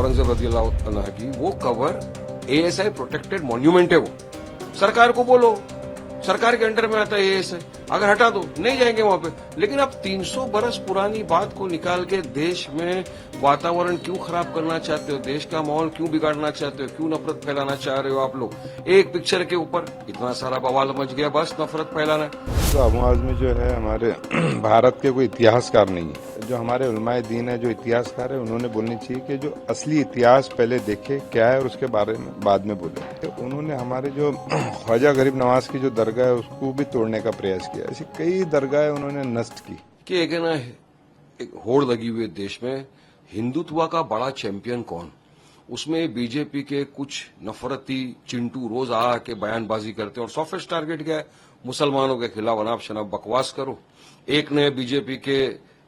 औरंगजेब रज़ियल्लाहु अन्हु की, वो कवर एएसआई प्रोटेक्टेड मॉन्यूमेंट है। वो सरकार को बोलो, सरकार के अंडर में आता है एएसआई, अगर हटा दो नहीं जाएंगे वहां पे। लेकिन आप 300 बरस पुरानी बात को निकाल के देश में वातावरण क्यों खराब करना चाहते हो, देश का माहौल क्यों बिगाड़ना चाहते हो, क्यों नफरत फैलाना चाह रहे हो आप लोग? एक पिक्चर के ऊपर इतना सारा बवाल मच गया, बस नफरत फैलाना। तो अबू आज़मी जो है हमारे भारत के कोई इतिहासकार नहीं है। जो हमारे उलमाए दीन है, जो इतिहासकार है, उन्होंने बोलनी चाहिए कि जो असली इतिहास पहले देखे क्या है और उसके बारे में बाद में बोले। तो उन्होंने हमारे जो ख्वाजा गरीब नवाज की जो दरगाह है उसको भी तोड़ने का प्रयास किया। ऐसी कई दरगाहें उन्होंने नष्ट की। कि एक है ना, एक होड़ लगी हुई है देश में, हिंदुत्व का बड़ा चैंपियन कौन? उसमें बीजेपी के कुछ नफरती चिंटू रोज आके बयानबाजी करते हैं और सॉफ्ट टारगेट क्या है? मुसलमानों के खिलाफ अनाप शनाप बकवास करो। एक ने बीजेपी के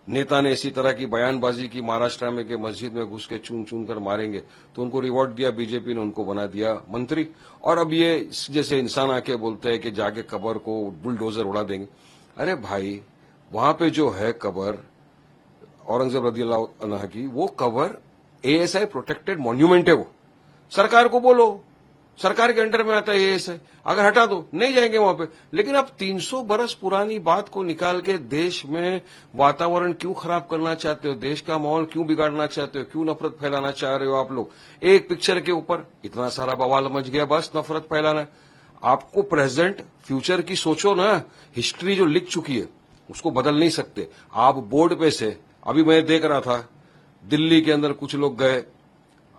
नेता ने इसी तरह की बयानबाजी की महाराष्ट्र में कि मस्जिद में घुस के चून चून कर मारेंगे, तो उनको रिवॉर्ड दिया बीजेपी ने, उनको बना दिया मंत्री। और अब ये जैसे इंसान आके बोलते हैं कि जाके कबर को बुलडोजर उड़ा देंगे। अरे भाई, वहां पे जो है कबर औरंगजेब रज़ियल्लाहु अन्हु की, वो कवर एएसआई प्रोटेक्टेड मॉन्यूमेंट है। वो सरकार को बोलो, सरकार के अंडर में आता है एएसआई, अगर हटा दो नहीं जाएंगे वहां पे। लेकिन आप 300 बरस पुरानी बात को निकाल के देश में वातावरण क्यों खराब करना चाहते हो, देश का माहौल क्यों बिगाड़ना चाहते हो, क्यों नफरत फैलाना चाह रहे हो आप लोग? एक पिक्चर के ऊपर इतना सारा बवाल मच गया, बस नफरत फैलाना। आपको प्रेजेंट फ्यूचर की सोचो ना। हिस्ट्री जो लिख चुकी है उसको बदल नहीं सकते आप। बोर्ड पे से अभी मैं देख रहा था, दिल्ली के अंदर कुछ लोग गए,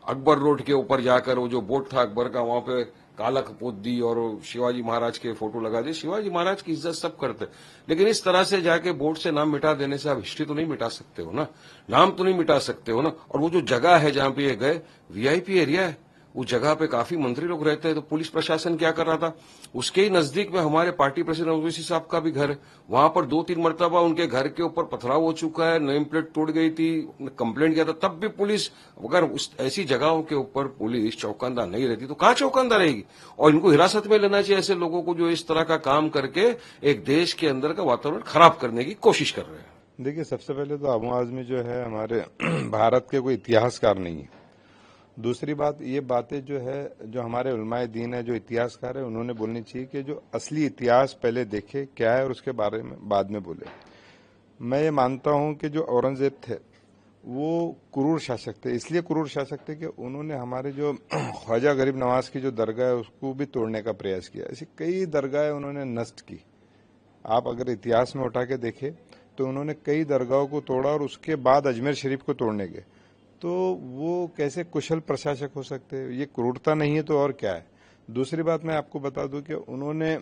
अकबर रोड के ऊपर जाकर वो जो बोर्ड था अकबर का, वहां पे कालख पोत दी और शिवाजी महाराज के फोटो लगा दिए। शिवाजी महाराज की इज्जत सब करते, लेकिन इस तरह से जाके बोर्ड से नाम मिटा देने से आप हिस्ट्री तो नहीं मिटा सकते हो ना, नाम तो नहीं मिटा सकते हो ना। और वो जो जगह है जहां पे ये गए, वीआईपी एरिया है, उस जगह पे काफी मंत्री लोग रहते हैं। तो पुलिस प्रशासन क्या कर रहा था, उसके ही नजदीक में हमारे पार्टी प्रेसिडेंट ओवैसी साहब का भी घर है, वहां पर 2-3 मरतबा उनके घर के ऊपर पथराव हो चुका है, नेम प्लेट टूट गई थी, कंप्लेंट किया था, तब भी पुलिस, अगर उस ऐसी जगहों के ऊपर पुलिस चौकन्ना नहीं रहती तो कहां चौकन्ना रहेगी? और इनको हिरासत में लेना चाहिए ऐसे लोगों को जो इस तरह का काम करके एक देश के अंदर का वातावरण खराब करने की कोशिश कर रहे हैं। देखिए, सबसे पहले तो अबू आज़मी जो है हमारे भारत के कोई इतिहासकार नहीं है। दूसरी बात, ये बातें जो है, जो हमारे उलमाए दीन है, जो इतिहासकार है, उन्होंने बोलनी चाहिए कि जो असली इतिहास पहले देखे क्या है और उसके बारे में बाद में बोले। मैं ये मानता हूं कि जो औरंगजेब थे वो क्रूर शासक थे। इसलिए क्रूर शासक थे कि उन्होंने हमारे जो ख्वाजा गरीब नवाज की जो दरगाह है उसको भी तोड़ने का प्रयास किया। ऐसी कई दरगाहें उन्होंने नष्ट की। आप अगर इतिहास में उठा के देखें तो उन्होंने कई दरगाहों को तोड़ा और उसके बाद अजमेर शरीफ को तोड़ने गए। तो वो कैसे कुशल प्रशासक हो सकते हैं? ये क्रूरता नहीं है तो और क्या है? दूसरी बात मैं आपको बता दूं कि उन्होंने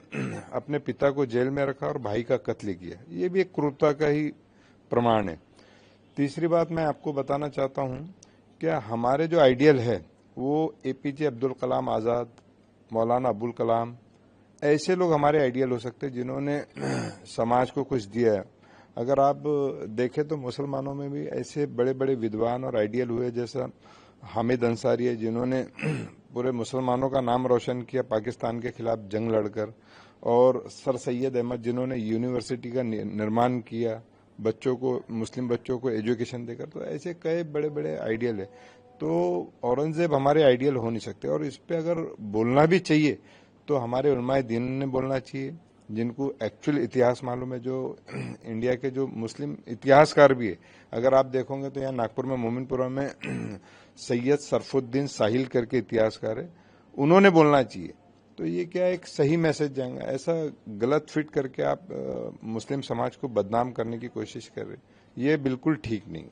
अपने पिता को जेल में रखा और भाई का कत्ल किया, ये भी एक क्रूरता का ही प्रमाण है। तीसरी बात मैं आपको बताना चाहता हूं कि हमारे जो आइडियल है वो एपीजे अब्दुल कलाम आज़ाद, मौलाना अबुल कलाम, ऐसे लोग हमारे आइडियल हो सकते हैं जिन्होंने समाज को कुछ दिया है। अगर आप देखें तो मुसलमानों में भी ऐसे बड़े बड़े विद्वान और आइडियल हुए, जैसा हामिद अंसारी है जिन्होंने पूरे मुसलमानों का नाम रोशन किया पाकिस्तान के खिलाफ जंग लड़कर, और सर सैयद अहमद जिन्होंने यूनिवर्सिटी का निर्माण किया, बच्चों को, मुस्लिम बच्चों को एजुकेशन देकर। तो ऐसे कई बड़े बड़े आइडियल है। तो औरंगजेब हमारे आइडियल हो नहीं सकते। और इस पे अगर बोलना भी चाहिए तो हमारे उलमाए दीन ने बोलना चाहिए, जिनको एक्चुअल इतिहास मालूम है, जो इंडिया के जो मुस्लिम इतिहासकार भी है। अगर आप देखोगे तो यहाँ नागपुर में मोमिनपुरा में सैयद सरफुद्दीन साहिल करके इतिहासकार है, उन्होंने बोलना चाहिए। तो ये क्या एक सही मैसेज जाएगा? ऐसा गलत फिट करके आप मुस्लिम समाज को बदनाम करने की कोशिश कर रहे, ये बिल्कुल ठीक नहीं।